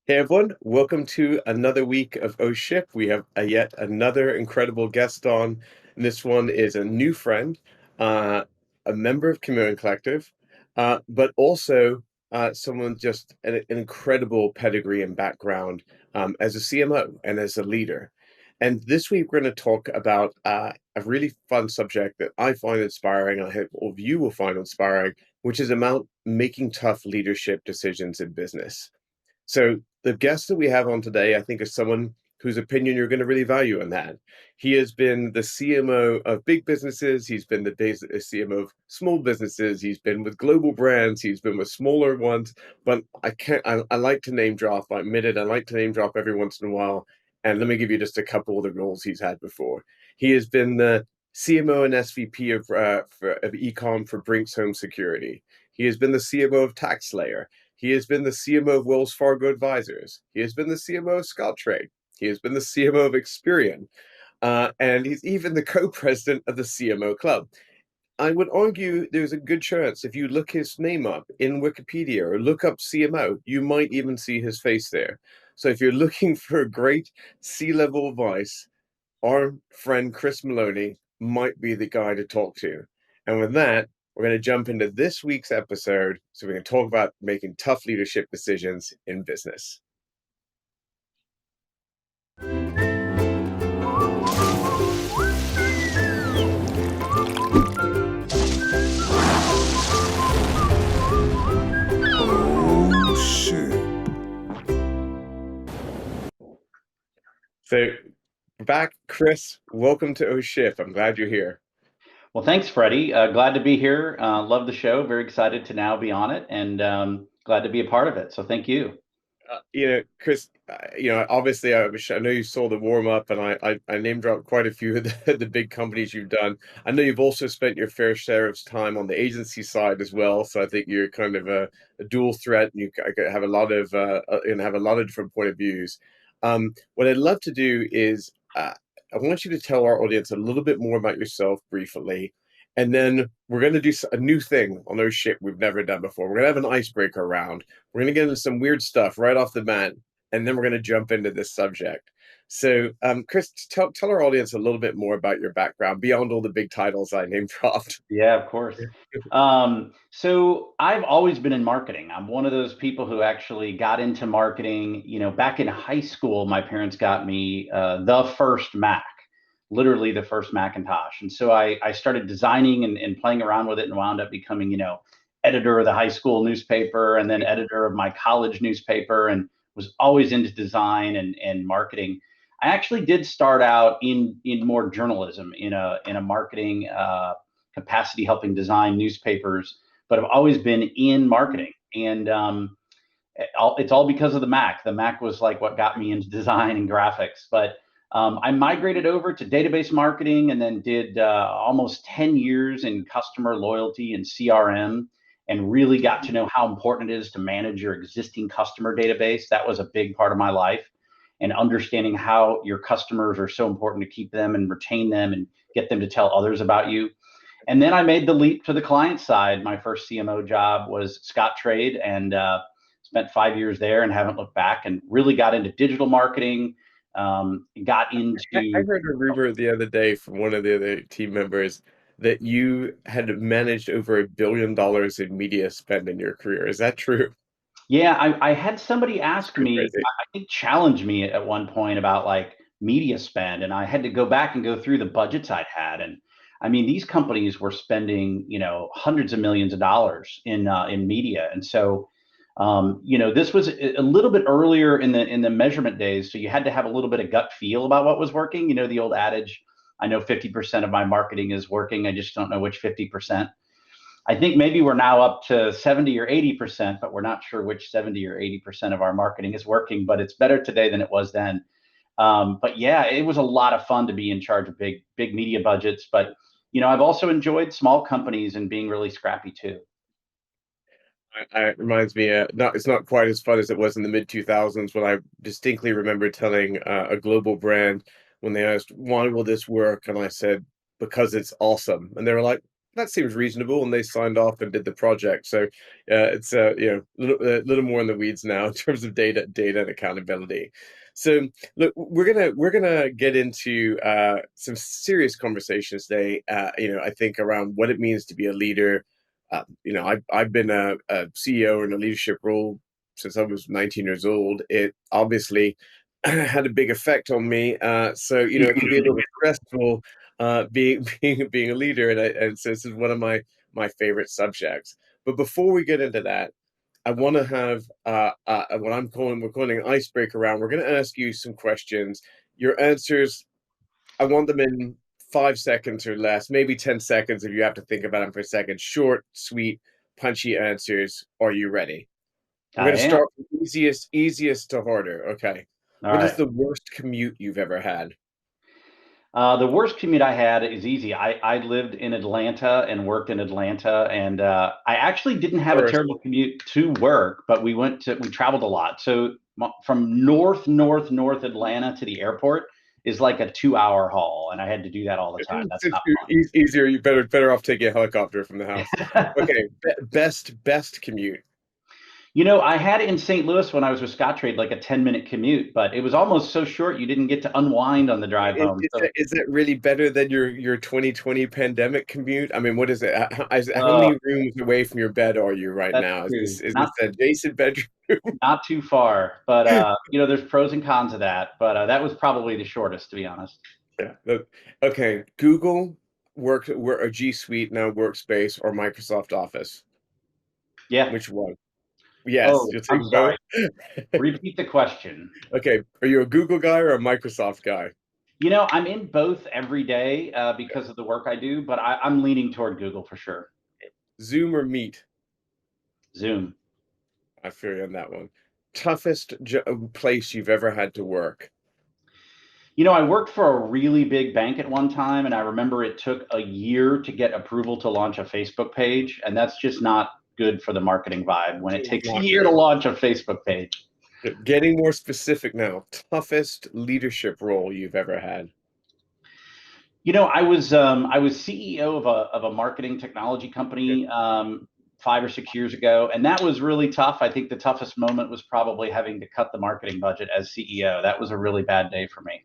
Hey everyone, welcome to another week of O Ship. We have yet another incredible guest on. And this one is a new friend, uh, a member of Chameleon Collective, but also someone just an incredible pedigree and background as a CMO and as a leader. And this week we're going to talk about a really fun subject that I find inspiring, and I hope all of you will find inspiring, which is about making tough leadership decisions in business. So the guest that we have on today, I think, is someone whose opinion you're going to really value in that. He has been the CMO of big businesses. He's been the CMO of small businesses. He's been with global brands. He's been with smaller ones. But I can't. I like to name drop. I admit it. I like to name drop every once in a while. And let me give you just a couple of the roles he's had before. He has been the CMO and SVP of ecom for Brinks Home Security. He has been the CMO of TaxSlayer. He has been the CMO of Wells Fargo Advisors. He has been the CMO of Scottrade. He has been the CMO of Experian. And he's even the co-president of the CMO Club. I would argue there's a good chance if you look his name up in Wikipedia or look up CMO, you might even see his face there. So if you're looking for a great C-level advice, our friend Chris Moloney might be the guy to talk to. And with that, we're going to jump into this week's episode so we can talk about making tough leadership decisions in business. Oh shit. So, back, Chris, welcome to O Shift. I'm glad you're here. Well, thanks, Freddie. Glad to be here. Love the show. Very excited to now be on it, and glad to be a part of it. So thank you. Chris, obviously, I know you saw the warm up, and I name dropped quite a few of the big companies you've done. I know you've also spent your fair share of time on the agency side as well. So I think you're kind of a dual threat, and you have a lot of have a lot of different point of views. What I'd love to do is I want you to tell our audience a little bit more about yourself briefly, and then we're going to do a new thing on those shit we've never done before. We're going to have an icebreaker round. We're going to get into some weird stuff right off the bat, and then we're going to jump into this subject. So, Chris, tell our audience a little bit more about your background beyond all the big titles I name dropped. Yeah, of course. So I've always been in marketing. I'm one of those people who actually got into marketing. Back in high school, my parents got me the first Mac, literally the first Macintosh. And so I started designing and playing around with it and wound up becoming, editor of the high school newspaper and then editor of my college newspaper, and was always into design and marketing. I actually did start out in more journalism, in a marketing capacity, helping design newspapers, but I've always been in marketing. And it's all because of the Mac. The Mac was like what got me into design and graphics. But I migrated over to database marketing and then did almost 10 years in customer loyalty and CRM, and really got to know how important it is to manage your existing customer database. That was a big part of my life, and understanding how your customers are so important to keep them and retain them and get them to tell others about you. And then I made the leap to the client side. My first CMO job was Scottrade, and spent 5 years there and haven't looked back, and really got into digital marketing. Got I into heard a rumor the other day from one of the other team members that you had managed over $1 billion in media spend in your career. Is that true? Yeah, I had somebody It's ask pretty me, crazy. I think challenge me at one point about like media spend, and I had to go back and go through the budgets I'd had. And I mean, these companies were spending, hundreds of millions of dollars in media. And so, this was a little bit earlier in the measurement days, so you had to have a little bit of gut feel about what was working. The old adage, I know 50% of my marketing is working, I just don't know which 50%. I think maybe we're now up to 70 or 80%, but we're not sure which 70 or 80% of our marketing is working, but it's better today than it was then. But yeah, it was a lot of fun to be in charge of big media budgets. But, I've also enjoyed small companies and being really scrappy too. It reminds me, it's not quite as fun as it was in the mid 2000s when I distinctly remember telling a global brand when they asked, "Why will this work?" And I said, "Because it's awesome." And they were like, that seems reasonable, and they signed off and did the project. So it's little more in the weeds now in terms of data and accountability. So look, we're gonna get into some serious conversations today. I think around what it means to be a leader. I've been a CEO in a leadership role since I was 19 years old. It obviously had a big effect on me. So it can be a little stressful being being a leader, and so this is one of my favorite subjects. But before we get into that, I want to have what we're calling an icebreaker round. We're going to ask you some questions. Your answers, I want them in 5 seconds or less, maybe 10 seconds if you have to think about them for a second. Short, sweet, punchy answers. Are you ready? We're I going to am. start from easiest to harder. Okay. All What is right. the worst commute you've ever had? The worst commute I had is easy. I lived in Atlanta and worked in Atlanta, and I actually didn't have a First, terrible commute to work, but we traveled a lot. So from north Atlanta to the airport is like a 2 hour haul, and I had to do that all the time. That's it's not easier. You better off taking a helicopter from the house. fun. Okay, best commute. I had it in St. Louis when I was with Scottrade, like a 10-minute commute, but it was almost so short you didn't get to unwind on the drive home. So Is that really better than your 2020 pandemic commute? I mean, what is it? How uh, many rooms away from your bed are you right that's now? Is true. this is this an adjacent bedroom? Not too far, but there's pros and cons of that. But that was probably the shortest, to be honest. Yeah. Okay. Google work a G Suite now workspace or Microsoft Office. Yeah. Which one? Yes, Oh, you're I'm taking both. sorry. Repeat the question. Okay. Are you a Google guy or a Microsoft guy? I'm in both every day because of the work I do, but I'm leaning toward Google for sure. Zoom or Meet? Zoom. I feel you on that one. Toughest place you've ever had to work? I worked for a really big bank at one time, and I remember it took a year to get approval to launch a Facebook page, and that's just not good for the marketing vibe when it takes a Not year to good. launch a Facebook page. Getting more specific now. Toughest leadership role you've ever had? I was CEO of a marketing technology Yeah. company 5 or 6 years ago, and that was really tough. I think the toughest moment was probably having to cut the marketing budget as CEO. That was a really bad day for me.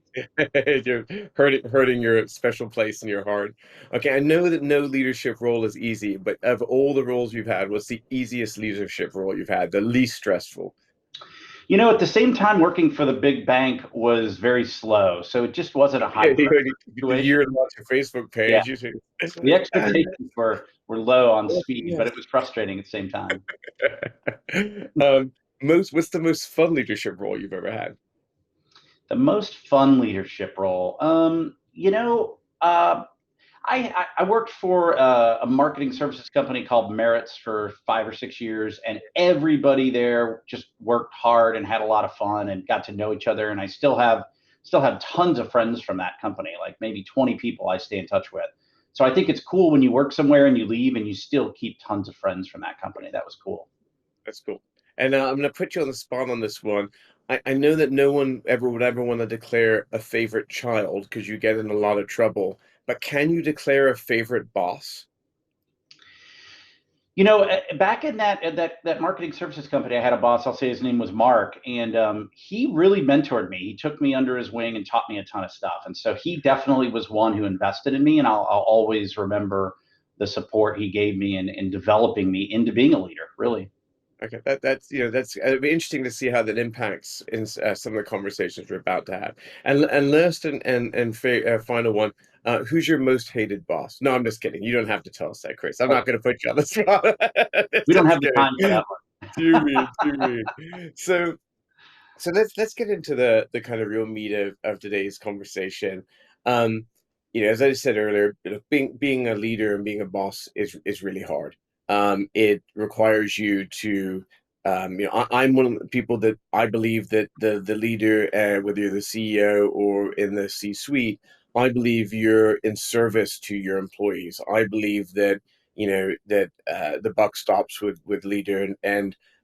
You're hurting your special place in your heart. Okay, I know that no leadership role is easy, but of all the roles you've had, what's the easiest leadership role you've had, the least stressful? At the same time, working for the big bank was very slow, so it just wasn't a high You pressure get the situation. year to launch your Facebook Yeah, page. You see. the expectations were low on speed, but Yes. it was frustrating at the same time. Um, what's the most fun leadership role you've ever had? The most fun leadership role, I worked for a marketing services company called Merits for 5 or 6 years, and everybody there just worked hard and had a lot of fun and got to know each other. And I still have tons of friends from that company, like maybe 20 people I stay in touch with. So I think it's cool when you work somewhere and you leave and you still keep tons of friends from that company. That was cool. That's cool. And I'm going to put you on the spot on this one. I know that no one ever would ever want to declare a favorite child because you get in a lot of trouble. But can you declare a favorite boss? Back in that marketing services company, I had a boss. I'll say his name was Mark, and he really mentored me. He took me under his wing and taught me a ton of stuff. And so he definitely was one who invested in me, and I'll always remember the support he gave me in developing me into being a leader. Really. Okay, that's it'd be interesting to see how that impacts in some of the conversations we're about to have. And last final one, who's your most hated boss? No, I'm just kidding. You don't have to tell us that, Chris. I'm not Okay. going to put you on the spot. We don't Just have the time for kidding. that one. Too mean, too mean. So let's get into the kind of real meat of today's conversation. Um, as I said earlier, being a leader and being a boss is really hard. It requires you to, I'm one of the people that I believe that the leader, whether you're the CEO or in the C-suite, I believe you're in service to your employees. I believe that the buck stops with leader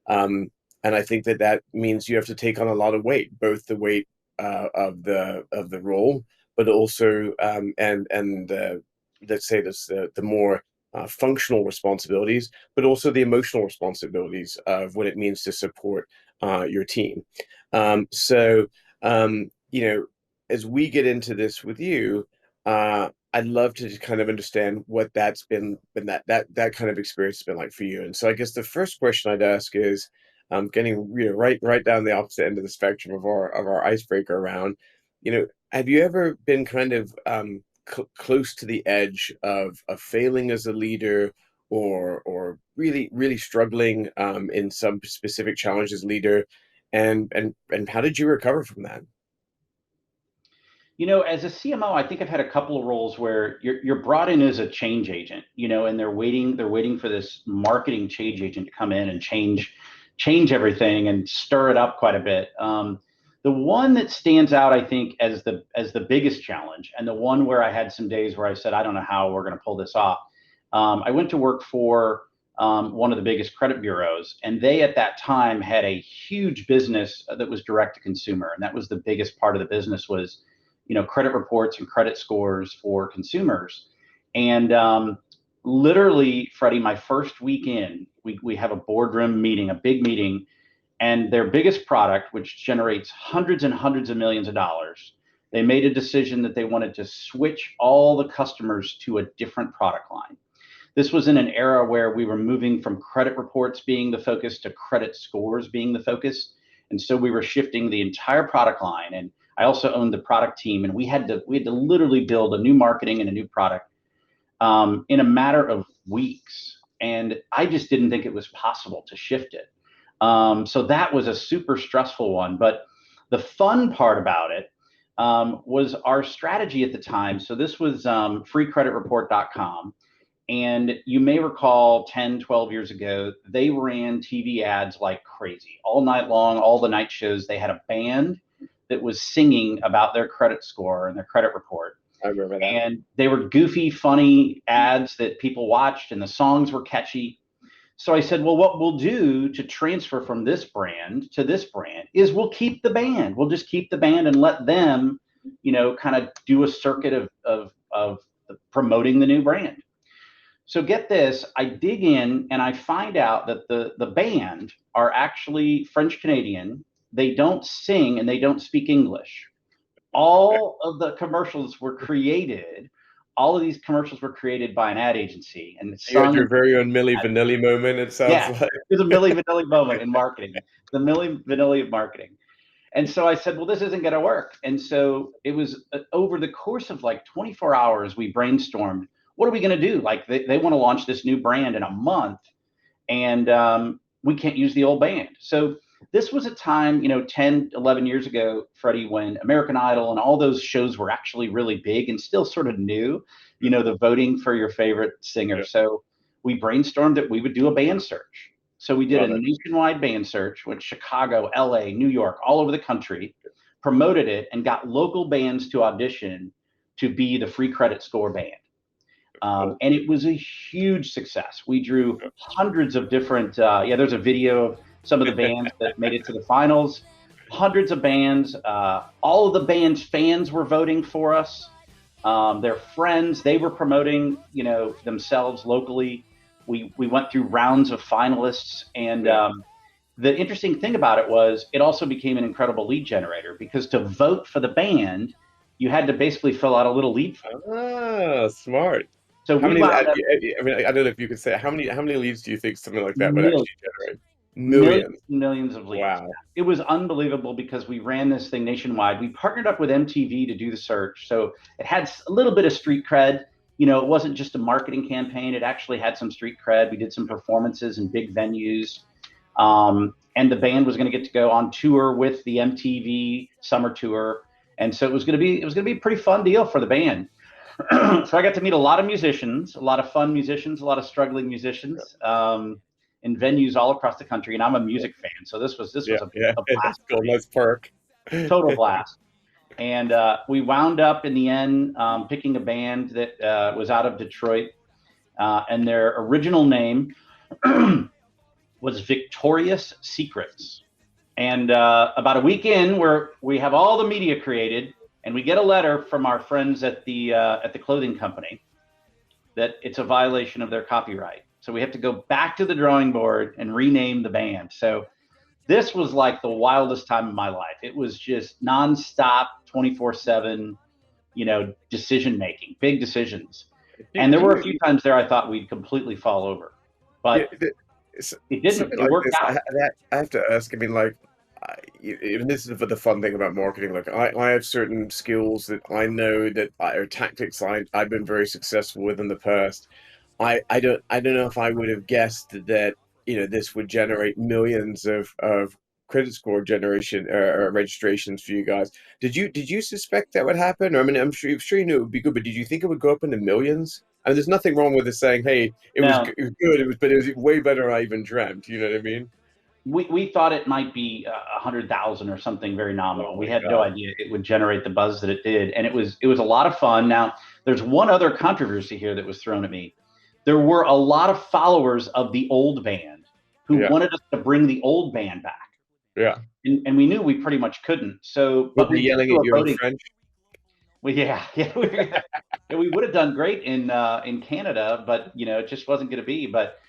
um, and I think that that means you have to take on a lot of weight, both the weight of the role, but also let's say this the more functional responsibilities, but also the emotional responsibilities of what it means to support your team. So, you know, as we get into this with you, I'd love to just kind of understand what that's been that kind of experience has been like for you. And so, I guess the first question I'd ask is, getting right down the opposite end of the spectrum of our icebreaker round. Have you ever been kind of close to the edge of failing as a leader, or really struggling in some specific challenge as a leader, and how did you recover from that? As a CMO, I think I've had a couple of roles where you're brought in as a change agent, and they're waiting for this marketing change agent to come in and change everything and stir it up quite a bit. The one that stands out, I think, as the biggest challenge, and the one where I had some days where I said, I don't know how we're going to pull this off. I went to work for one of the biggest credit bureaus, and they at that time had a huge business that was direct to consumer, and that was the biggest part of the business was credit reports and credit scores for consumers. And literally, Freddie, my first week in, we have a boardroom meeting, a big meeting, and their biggest product, which generates hundreds and hundreds of millions of dollars, they made a decision that they wanted to switch all the customers to a different product line. This was in an era where we were moving from credit reports being the focus to credit scores being the focus. And so we were shifting the entire product line. And I also owned the product team, and we had to literally build a new marketing and a new product in a matter of weeks. And I just didn't think it was possible to shift it. So that was a super stressful one. But the fun part about it was our strategy at the time. So this was freecreditreport.com. And you may recall 10, 12 years ago, they ran TV ads like crazy all night long, all the night shows. They had a band that was singing about their credit score and their credit report. I remember that. And they were goofy, funny ads that people watched, and the songs were catchy. So I said, well, what we'll do to transfer from this brand to this brand is we'll keep the band. We'll just keep the band and let them, kind of do a circuit of promoting the new brand. So get this, I dig in and I find out that the band are actually French Canadian. They don't sing and they don't speak English. All of the commercials were created. All of these commercials were created by an ad agency, and You had your very own Milli Vanilli moment, it sounds like. it was a Milli Vanilli moment in marketing, the Milli Vanilli of marketing. And so I said, well, this isn't going to work. And so it was over the course of like 24 hours, we brainstormed, what are we going to do? Like they want to launch this new brand in a month, and we can't use the old band. So this was a time, 10, 11 years ago, Freddie, when American Idol and all those shows were actually really big and still sort of new, the voting for your favorite singer. Yeah. So we brainstormed that we would do a band search. So we did Love a it. nationwide band search with Chicago, LA, New York, all over the country, promoted it, and got local bands to audition to be the free credit score band. And it was a huge success. We drew hundreds of different, there's a video of some of the bands that made it to the finals, hundreds of bands. All of the band's fans were voting for us. Their friends, they were promoting, themselves locally. We went through rounds of finalists. And the interesting thing about it was it also became an incredible lead generator, because to vote for the band, you had to basically fill out a little lead form. Ah, smart. So How we many? wound up I mean, I don't know if you could say how many leads do you think something like that would millions, actually generate? Millions. millions of leads. Wow. It was unbelievable because we ran this thing nationwide. We partnered up with MTV to do the search. So it had a little bit of street cred. It wasn't just a marketing campaign. It actually had some street cred. We did some performances in big venues. And the band was going to get to go on tour with the MTV summer tour. And so it was going to be a pretty fun deal for the band. So I got to meet a lot of musicians, a lot of fun musicians, a lot of struggling musicians, in venues all across the country. And I'm a music fan, so this was a blast. Cool. Nice perk. Total blast. And we wound up in the end picking a band that was out of Detroit, and their original name was Victorious Secrets. And about a week in, where we have all the media created, and we get a letter from our friends at the clothing company, that it's a violation of their copyright. So we have to go back to the drawing board and rename the band. So this was like the wildest time of my life. It was just nonstop, 24/7, decision making, big decisions. Do, And there do were a you, few times there I thought we'd completely fall over, yeah, but it didn't. something It like worked this, out. I have to ask. I mean, like, even this is the fun thing about marketing. Like, I have certain skills that I know that or tactics I've been very successful with in the past. I don't know if I would have guessed that this would generate millions of credit score generation or registrations for you guys. Did you suspect that would happen? Or, I mean, I'm sure you knew it would be good, but did you think it would go up into millions? I mean, there's nothing wrong with it saying, "Hey, No, it was good. But it was way better than I even dreamt." You know what I mean? we thought it might be 100,000 or something very Oh nominal. We my had no God. idea it would generate the buzz that it did, and it was a lot of fun. Now, there's one other controversy here that was thrown at me. There were a lot of followers of the old band who Yeah, wanted us to bring the old band back, yeah. and we knew we pretty much couldn't. So, Were but they we did yelling do at a you in voting. French? Well, yeah, yeah, we would have done great in Canada, but it just wasn't going to be. But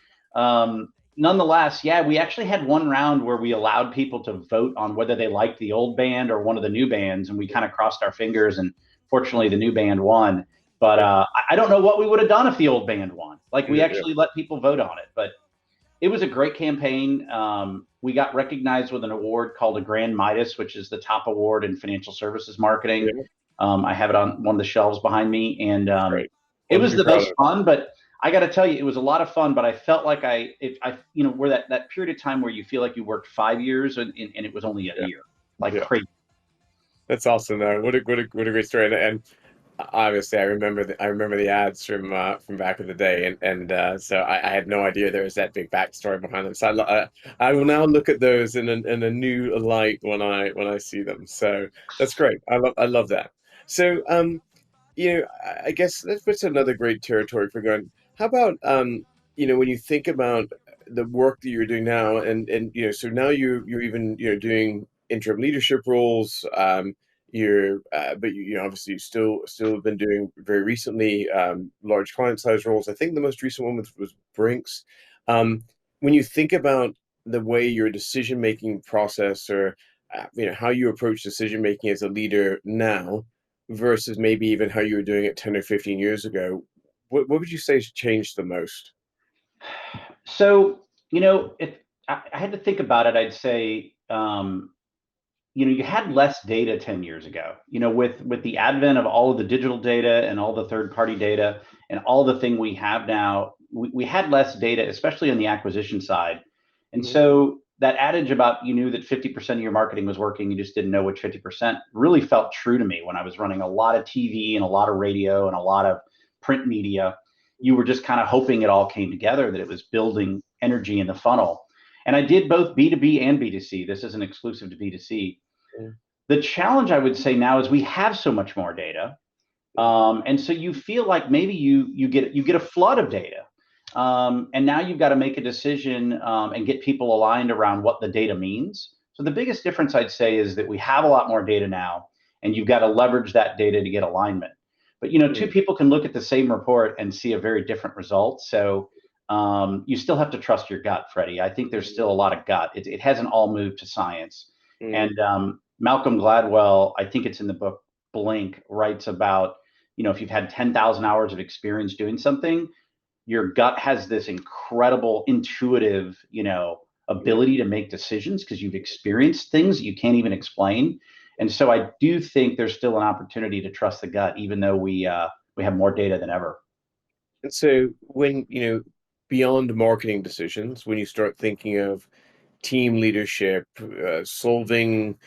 nonetheless, yeah, we actually had one round where we allowed people to vote on whether they liked the old band or one of the new bands, and we kind of crossed our fingers, and fortunately, the new band won. But Yeah, I don't know what we would have done if the old band won. Like we yeah, yeah. actually let people vote on it, but it was a great campaign. We got recognized with an award called a Grand Midas, which is the top award in financial services marketing. Yeah, I have it on one of the shelves behind me, and that's great. it One to was be the proud most of. fun. But I got to tell you, it was a lot of fun. But I felt like where that period of time where you feel like you worked 5 years and it was only a Yeah, year, like yeah. crazy. That's awesome, though. What a great story. And obviously, I remember the ads from back in the day, and so I had no idea there was that big backstory behind them. So I will now look at those in a new light when I see them. So that's great. I love that. So I guess that's what's another great territory for going. How about when you think about the work that you're doing now, and so now you're even doing interim leadership roles. But obviously you still have been doing very recently large client size roles. I think the most recent one was Brinks. Um, when you think about the way your decision making process or how you approach decision making as a leader now versus maybe even how you were doing it 10 or 15 years ago, what would you say has changed the most? So if I had to think about it, I'd say you had less data 10 years ago. With the advent of all of the digital data and all the third party data and all the thing we have now, we had less data, especially on the acquisition side. And Hmm. so that adage about you knew that 50% of your marketing was working, you just didn't know which 50% really felt true to me when I was running a lot of TV and a lot of radio and a lot of print media. You were just kind of hoping it all came together, that it was building energy in the funnel. And I did both B2B and B2C. This isn't exclusive to B2C. The challenge I would say now is we have so much more data, and so you feel like maybe you get a flood of data, and now you've got to make a decision and get people aligned around what the data means. So the biggest difference I'd say is that we have a lot more data now, and you've got to leverage that data to get alignment. But two Mm, people can look at the same report and see a very different result. So you still have to trust your gut, Freddie. I think there's still a lot of gut. It hasn't all moved to science. mm, And Malcolm Gladwell, I think it's in the book Blink, writes about, if you've had 10,000 hours of experience doing something, your gut has this incredible intuitive, mm. ability to make decisions because you've experienced things that you can't even explain. And so I do think there's still an opportunity to trust the gut, even though we have more data than ever. And so when, beyond marketing decisions, when you start thinking of team leadership, solving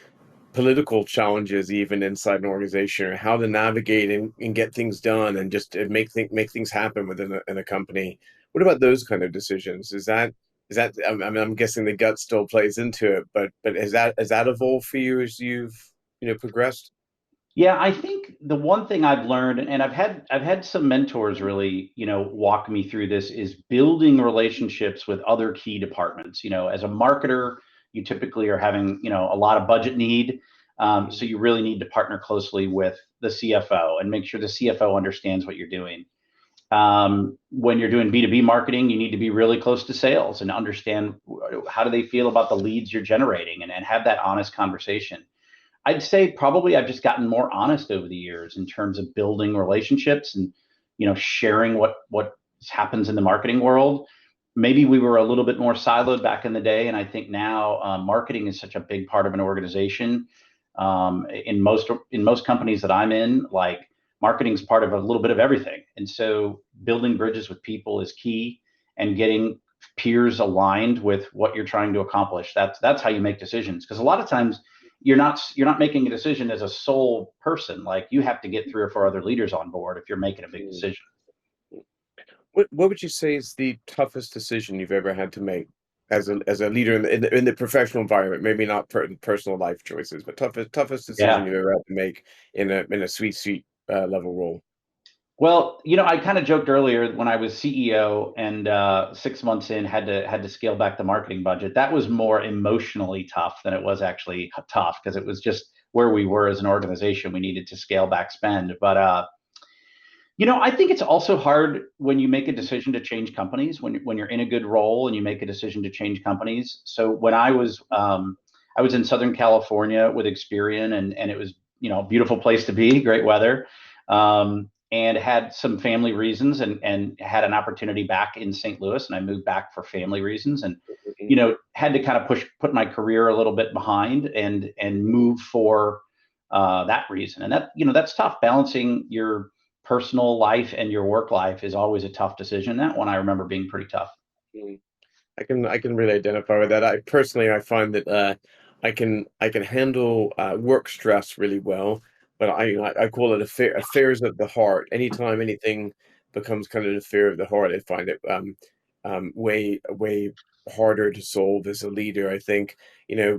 political challenges even inside an organization, or how to navigate and get things done and just make things happen within a company. What about those kind of decisions? Is that I mean, I'm guessing the gut still plays into it, but has that evolved for you as you've progressed? Yeah, I think the one thing I've learned, and I've had some mentors really, walk me through this, is building relationships with other key departments. As a marketer, you typically are having, a lot of budget need. So you really need to partner closely with the CFO and make sure the CFO understands what you're doing. When you're doing B2B marketing, you need to be really close to sales and understand how do they feel about the leads you're generating, and have that honest conversation. I'd say probably I've just gotten more honest over the years in terms of building relationships and, sharing what happens in the marketing world. Maybe we were a little bit more siloed back in the day, and I think now marketing is such a big part of an organization. In most companies that I'm in, like, marketing is part of a little bit of everything, and so building bridges with people is key, and getting peers aligned with what you're trying to accomplish. That's how you make decisions, because a lot of times you're not making a decision as a sole person. Like, you have to get three or four other leaders on board if you're making a big Mm. decision. What would you say is the toughest decision you've ever had to make as a leader in the professional environment? Maybe not personal life choices, but toughest decision Yeah. you've ever had to make in a suite level role. Well, I kind of joked earlier when I was CEO and 6 months in had to scale back the marketing budget. That was more emotionally tough than it was actually tough, because it was just where we were as an organization. We needed to scale back spend. But I think it's also hard when you make a decision to change companies, when you're in a good role and you make a decision to change companies. So when I was in Southern California with Experian, and it was, a beautiful place to be, great weather, and had some family reasons, and had an opportunity back in St. Louis, and I moved back for family reasons, and Mhm, had to kind of put my career a little bit behind, and move for that reason. And that's tough. Balancing your personal life and your work life is always a tough decision. That one I remember being pretty tough. mhm. I can really identify with that. I find that I can handle work stress really well, but I call it affairs of the heart. Anytime anything becomes kind of an affair of the heart, I find it way harder to solve as a leader. I think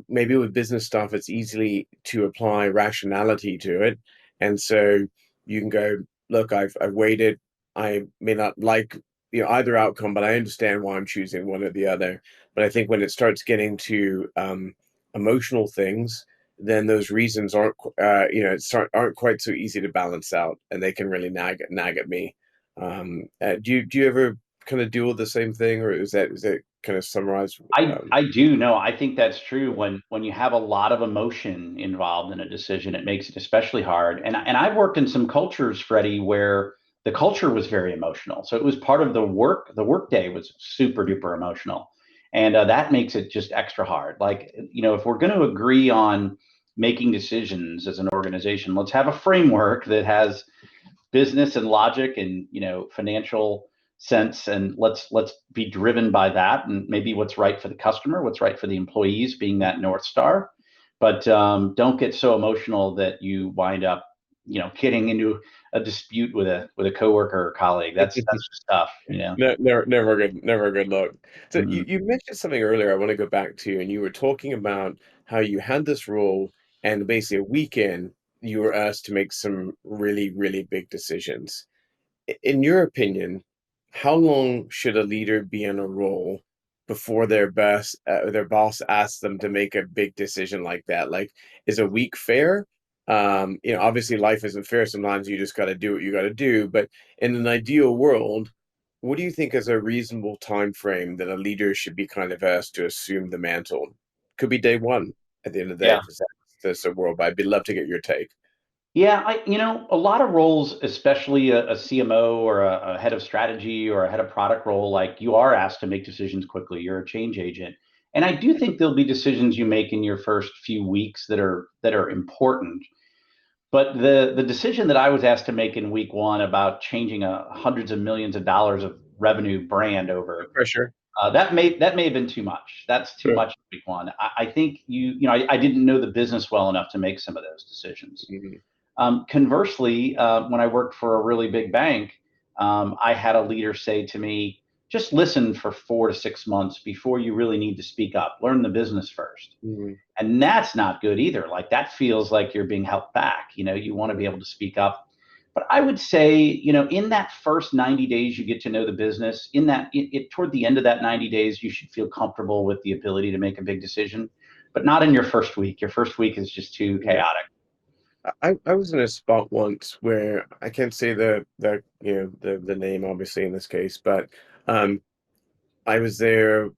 maybe with business stuff, it's easily to apply rationality to it, and so you can go, look, I've waited. I may not like either outcome, but I understand why I'm choosing one or the other. But I think when it starts getting to emotional things, then those reasons aren't quite so easy to balance out, and they can really nag at me. Do you ever kind of deal with the same thing, or is that kind of summarized? I do know. I think that's true. When you have a lot of emotion involved in a decision, it makes it especially hard. And I've worked in some cultures, Freddie, where the culture was very emotional. So it was part of the work. The work day was super duper emotional, and that makes it just extra hard. Like, if we're going to agree on making decisions as an organization, let's have a framework that has business and logic and, financial sense, and let's be driven by that, and maybe what's right for the customer, what's right for the employees, being that North Star. But don't get so emotional that you wind up, getting into a dispute with a coworker or colleague. That's just tough. No, never a good look. So you, Mhm. you mentioned something earlier I want to go back to, and you were talking about how you had this role, and basically a weekend you were asked to make some really, really big decisions. In your opinion, how long should a leader be in a role before their boss asks them to make a big decision like that? Like, is a week fair? Obviously life isn't fair. Sometimes you just got to do what you got to do. But in an ideal world, what do you think is a reasonable time frame that a leader should be kind of asked to assume the mantle? Could be day one at the end of the day Yeah. if that's the world. But I'd be love to get your take. Yeah, a lot of roles, especially a CMO or a head of strategy or a head of product role, like, you are asked to make decisions quickly. You're a change agent. And I do think there'll be decisions you make in your first few weeks that are important. But the decision that I was asked to make in week one about changing a hundreds of millions of dollars of revenue brand No over, pressure. that may have been too much. That's too Sure. much in week one. I think I didn't know the business well enough to make some of those decisions. Mhm. Conversely, when I worked for a really big bank, I had a leader say to me, just listen for 4 to 6 months before you really need to speak up. Learn the business first. Mhm. And that's not good either. Like, that feels like you're being held back. You want to be able to speak up. But I would say, in that first 90 days, you get to know the business. In toward the end of that 90 days, you should feel comfortable with the ability to make a big decision, but not in your first week. Your first week is just too Yeah. chaotic. I was in a spot once where I can't say the the name obviously in this case, but um I was there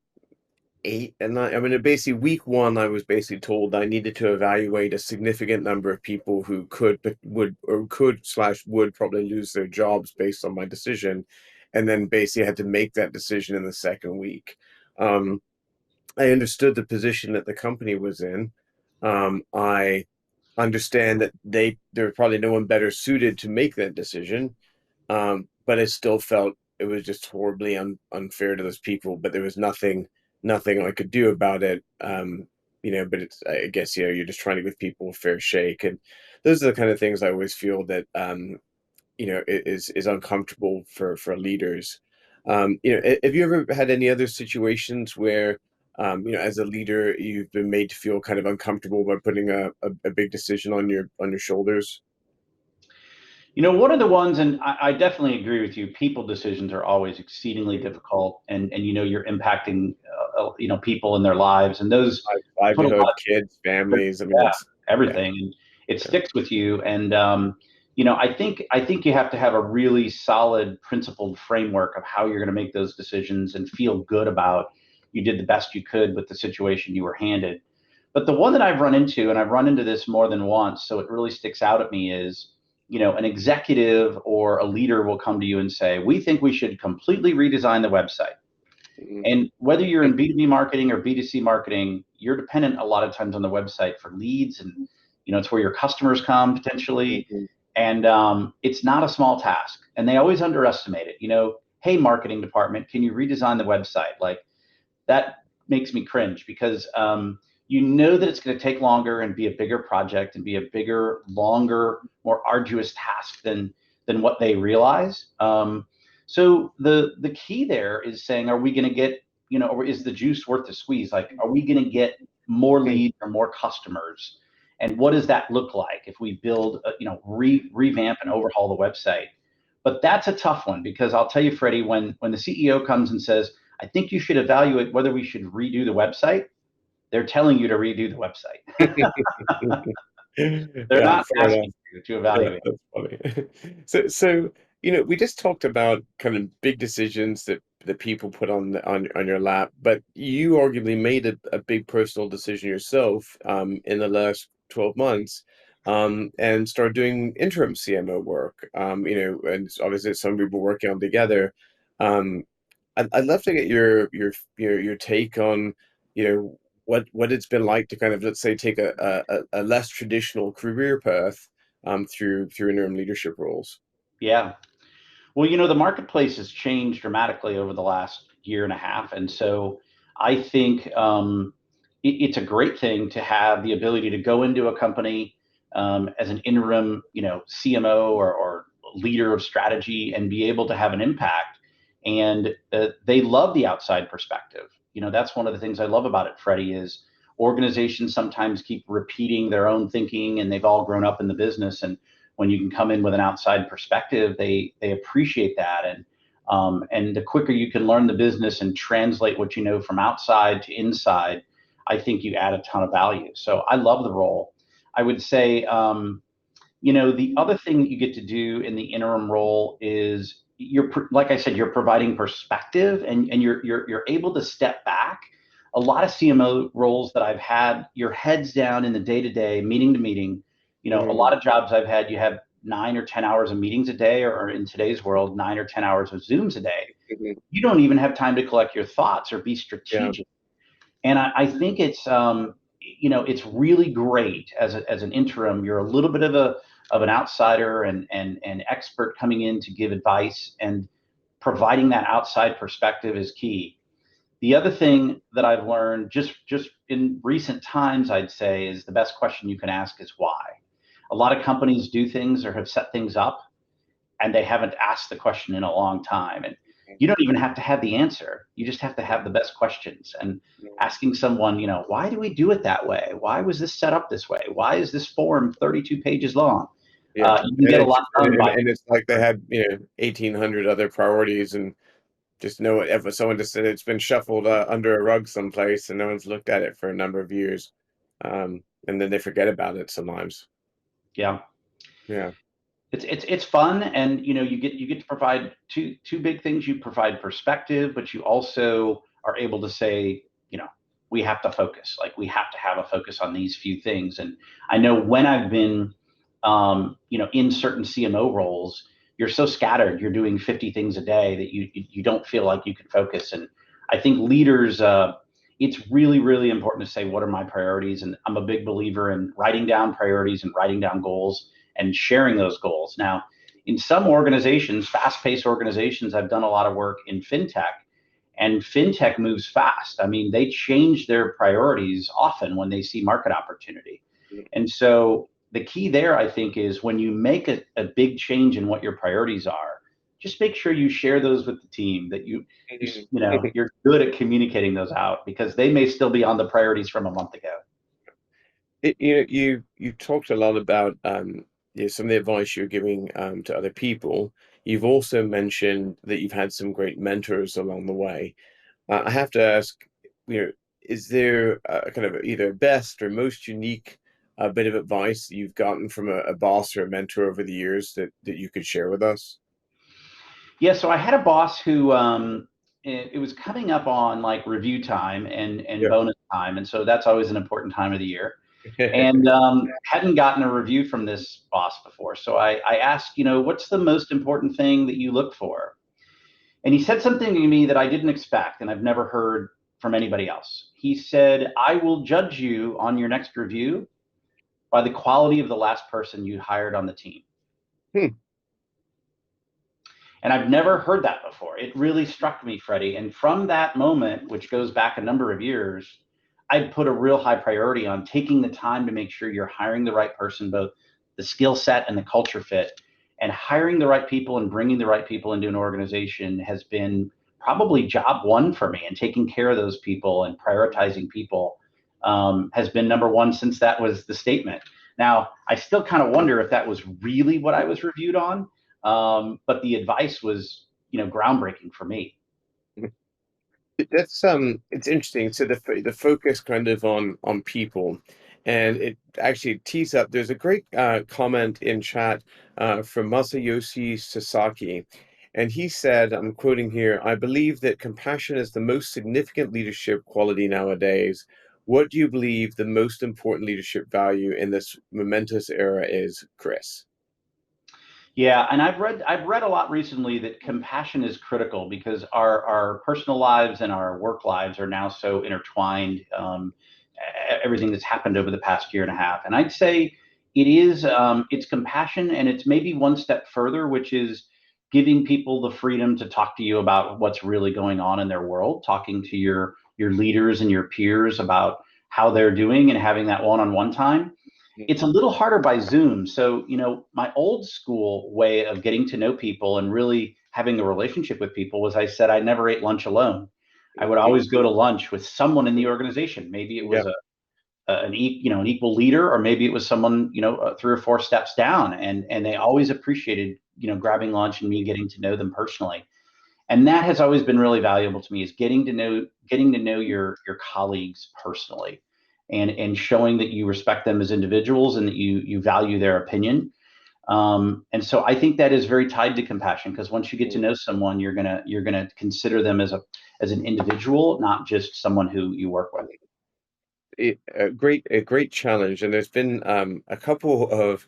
8 and 9. I mean, basically week one, I was basically told I needed to evaluate a significant number of people who could probably lose their jobs based on my decision, and then basically had to make that decision in the second week. Um, I understood the position that the company was in. I understand that there was probably no one better suited to make that decision. But I still felt it was just horribly unfair to those people. But there was nothing I could do about it. But it's I guess you're just trying to give people a fair shake, and those are the kind of things I always feel that is uncomfortable for leaders. Have you ever had any other situations where as a leader, you've been made to feel kind of uncomfortable by putting a big decision on your shoulders? One of the ones, and I definitely agree with you, people decisions are always exceedingly difficult, and you're impacting, people in their lives, and those put a lot Livelihood, kids, families. I mean, yeah, it's yeah, everything. And it yeah. sticks with you. And I think you have to have a really solid, principled framework of how you're going to make those decisions and feel good about you did the best you could with the situation you were handed. But the one that I've run into, and I've run into this more than once, so it really sticks out at me is, an executive or a leader will come to you and say, "We think we should completely redesign the website." Mhm, And whether you're in B2B marketing or B2C marketing, you're dependent a lot of times on the website for leads, and it's where your customers come potentially. mhm. And it's not a small task, and they always underestimate it. Hey, marketing department, can you redesign the website? Like, that makes me cringe, because you know that it's going to take longer and be a bigger project and be a bigger, longer, more arduous task than what they realize. So the key there is saying, are we going to get, or is the juice worth the squeeze? Like, are we going to get more leads or more customers? And what does that look like if we build, revamp and overhaul the website? But that's a tough one, because I'll tell you, Freddie, when the CEO comes and says, "I think you should evaluate whether we should redo the website," they're telling you to redo the website. They're Yeah, not fair enough. asking you to Yeah, evaluate. that's funny. We just talked about kind of big decisions that people put on your lap, but you arguably made a big personal decision yourself in the last 12 months, and started doing interim CMO work. And obviously some people working on together. Um, I'd love to get your take on, what it's been like to kind of, let's say, take a less traditional career path through interim leadership roles. Yeah. Well, the marketplace has changed dramatically over the last year and a half. And so I think it's a great thing to have the ability to go into a company as an interim, CMO or leader of strategy, and be able to have an impact. And they love the outside perspective. That's one of the things I love about it, Freddie, is organizations sometimes keep repeating their own thinking, and they've all grown up in the business. And when you can come in with an outside perspective, they appreciate that. And the quicker you can learn the business and translate what you know from outside to inside, I think you add a ton of value. So I love the role. I would say, the other thing that you get to do in the interim role is, like I said, you're providing perspective, and you're able to step back. A lot of CMO roles that I've had, your heads down in the day to day, meeting to meeting. A Mhm, lot of jobs I've had, you have 9 or 10 hours of meetings a day, or in today's world, 9 or 10 hours of Zooms a day. mhm. You don't even have time to collect your thoughts or be Yeah. strategic. And I think it's really great as an interim. You're a little bit of an outsider and expert coming in to give advice, and providing that outside perspective is key. The other thing that I've learned just in recent times, I'd say, is the best question you can ask is why. A lot of companies do things or have set things up, and they haven't asked the question in a long time. And you don't even have to have the answer. You just have to have the best questions. And asking someone, why do we do it that way? Why was this set up this way? Why is this form 32 pages long? Yeah. You can get a lot done by. And it's like they had 1,800 other priorities, and just know it. If someone just said it's been shuffled under a rug someplace, and no one's looked at it for a number of years, and then they forget about it sometimes. Yeah. Yeah. It's fun, and you get to provide two big things. You provide perspective, but you also are able to say, we have to focus. Like, we have to have a focus on these few things. And I know when I've been, in certain CMO roles, you're so scattered. You're doing 50 things a day that you don't feel like you can focus. And I think leaders, it's really, really important to say, what are my priorities? And I'm a big believer in writing down priorities and writing down goals and sharing those goals. Now, in some organizations, fast-paced organizations, I've done a lot of work in fintech, and fintech moves fast. I mean, they change their priorities often when they see market opportunity. And so the key there, I think, is when you make a big change in what your priorities are, just make sure you share those with the team, that you're good at communicating those out, because they may still be on the priorities from a month ago. You talked a lot about some of the advice you're giving to other people. You've also mentioned that you've had some great mentors along the way. I have to ask, is there a kind of either best or most unique bit of advice you've gotten from a boss or a mentor over the years that you could share with us? Yeah, so I had a boss who, it was coming up on like review time and Yeah. bonus time, and so that's always an important time of the year. And hadn't gotten a review from this boss before, so I asked, what's the most important thing that you look for? And he said something to me that I didn't expect, and I've never heard from anybody else. He said, "I will judge you on your next review by the quality of the last person you hired on the team." Hmm. And I've never heard that before. It really struck me, Freddie. And from that moment, which goes back a number of years, I put a real high priority on taking the time to make sure you're hiring the right person, both the skill set and the culture fit. And hiring the right people and bringing the right people into an organization has been probably job one for me. And taking care of those people and prioritizing people has been number one since that was the statement. Now, I still kind of wonder if that was really what I was reviewed on, but the advice was, groundbreaking for me. That's it's interesting. So the focus kind of on people, and it actually tees up. There's a great comment in chat from Masayoshi Sasaki, and he said, I'm quoting here, "I believe that compassion is the most significant leadership quality nowadays. What do you believe the most important leadership value in this momentous era is, Chris?" Yeah, and I've read a lot recently that compassion is critical because our personal lives and our work lives are now so intertwined. Everything that's happened over the past year and a half, and I'd say it's compassion, and it's maybe one step further, which is giving people the freedom to talk to you about what's really going on in their world, talking to your leaders and your peers about how they're doing, and having that one-on-one time. It's a little harder by Zoom. So, my old school way of getting to know people and really having a relationship with people was, I said I never ate lunch alone. I would always go to lunch with someone in the organization. Maybe it was Yeah. an equal leader, or maybe it was someone, 3 or 4 steps down, and they always appreciated, grabbing lunch and me getting to know them personally. And that has always been really valuable to me, is getting to know your colleagues personally, and showing that you respect them as individuals and that you value their opinion. And so I think that is very tied to compassion, because once you get to know someone, you're gonna consider them as an individual, not just someone who you work with. A great challenge, and there's been a couple of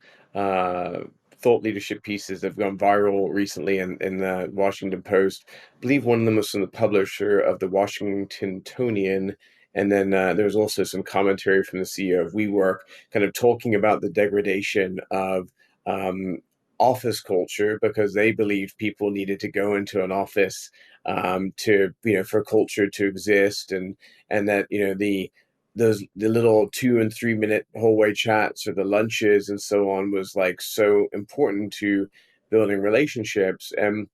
thought leadership pieces that have gone viral recently in the Washington Post. I believe one of them was from the publisher of the Washingtonian, and then there was also some commentary from the CEO of WeWork, kind of talking about the degradation of um, office culture, because they believed people needed to go into an office to for culture to exist, and that the little 2 and 3 minute hallway chats or the lunches and so on was like so important to building relationships. And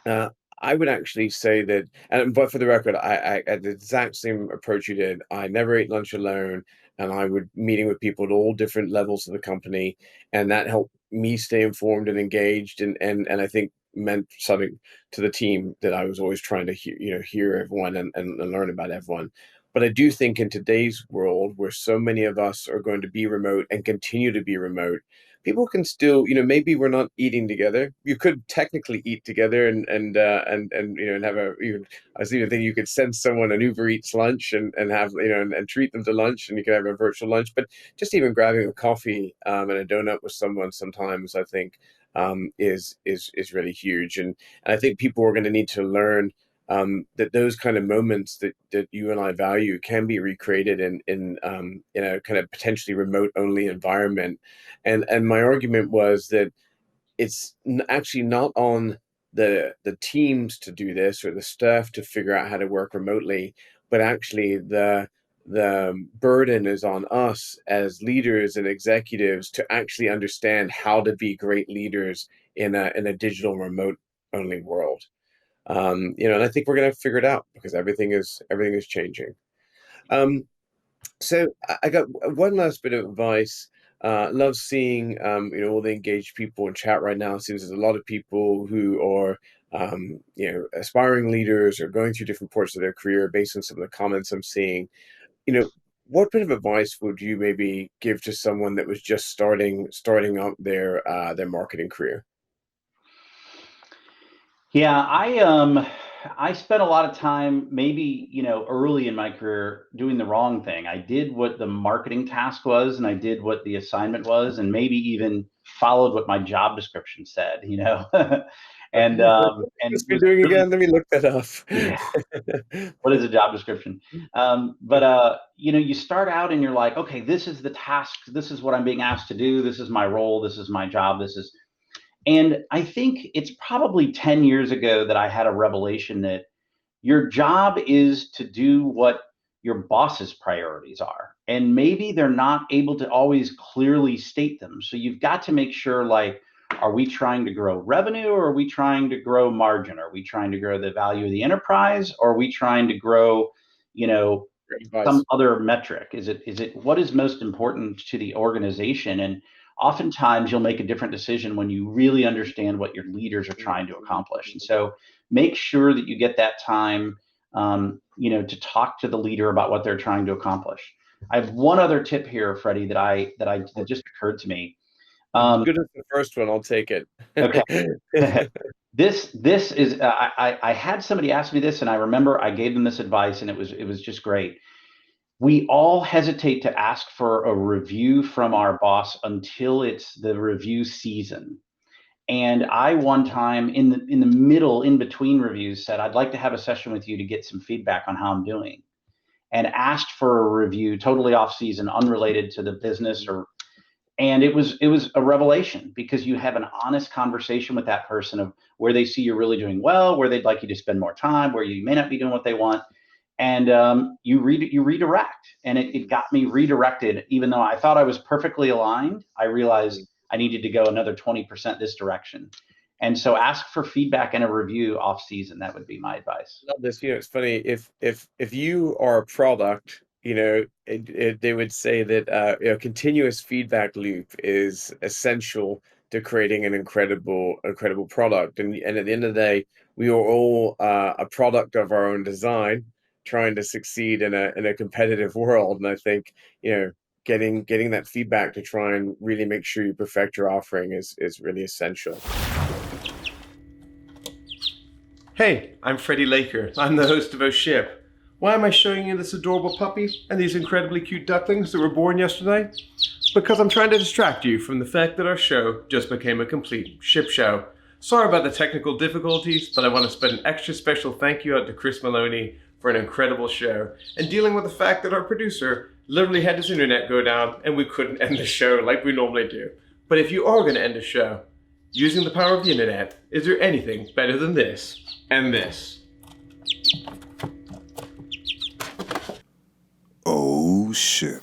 uh, I would actually say that, and but for the record, I had the exact same approach you did. I never ate lunch alone, and I would meeting with people at all different levels of the company, and that helped me stay informed and engaged, and I think meant something to the team, that I was always trying to hear everyone and learn about everyone. But I do think in today's world, where so many of us are going to be remote and continue to be remote, people can still, maybe we're not eating together. You could technically eat together and and have I was even thinking you could send someone an Uber Eats lunch and have, and treat them to lunch, and you can have a virtual lunch. But just even grabbing a coffee and a donut with someone sometimes, I think, is really huge. And I think people are going to need to learn that those kind of moments that you and I value can be recreated in a kind of potentially remote only environment. And my argument was that it's actually not on the teams to do this or the staff to figure out how to work remotely, but actually the burden is on us as leaders and executives to actually understand how to be great leaders in a digital remote only world. And I think we're gonna figure it out because everything is changing. Um, so I got one last bit of advice. Love seeing all the engaged people in chat right now. It seems there's a lot of people who are aspiring leaders or going through different parts of their career based on some of the comments I'm seeing. You know, what bit of advice would you maybe give to someone that was just starting out their marketing career? Yeah, I spent a lot of time, maybe, early in my career, doing the wrong thing. I did what the marketing task was, and I did what the assignment was, and maybe even followed what my job description said. And What's we was doing really, again? Let me look that up. yeah, what is a job description? But you start out and you're like, okay, this is the task, this is what I'm being asked to do, this is my role, this is my job, this is and I think it's probably 10 years ago that I had a revelation that your job is to do what your boss's priorities are. And maybe they're not able to always clearly state them. So you've got to make sure, like, are we trying to grow revenue, or are we trying to grow margin? Are we trying to grow the value of the enterprise? Or are we trying to grow, you know, Great some advice. other metric? Is it what is most important to the organization? And oftentimes you'll make a different decision when you really understand what your leaders are trying to accomplish. And so make sure that you get that time, to talk to the leader about what they're trying to accomplish. I have one other tip here, Freddie, that just occurred to me. As Um, good as the first one, I'll take it. okay. This is I had somebody ask me this, and I remember I gave them this advice, and it was just great. We all hesitate to ask for a review from our boss until it's the review season. And I one time in the middle, in between reviews, said, I'd like to have a session with you to get some feedback on how I'm doing, and asked for a review totally off season, unrelated to the business. And it was a revelation, because you have an honest conversation with that person of where they see you're really doing well, where they'd like you to spend more time, where you may not be doing what they want. And you redirect, and it got me redirected. Even though I thought I was perfectly aligned, I realized I needed to go another 20% this direction. And so ask for feedback and a review off season. That would be my advice. Love this. It's funny if you are a product, they would say that continuous feedback loop is essential to creating an incredible product. And at the end of the day, we are all a product of our own design, trying to succeed in a competitive world. And I think getting that feedback to try and really make sure you perfect your offering is really essential. Hey, I'm Freddie Laker. I'm the host of Oh Ship. Why am I showing you this adorable puppy and these incredibly cute ducklings that were born yesterday? Because I'm trying to distract you from the fact that our show just became a complete ship show. Sorry about the technical difficulties, but I want to spend an extra special thank you out to Chris Moloney for an incredible show, and dealing with the fact that our producer literally had his internet go down and we couldn't end the show like we normally do. But if you are going to end a show using the power of the internet, is there anything better than this? And this. Oh shit.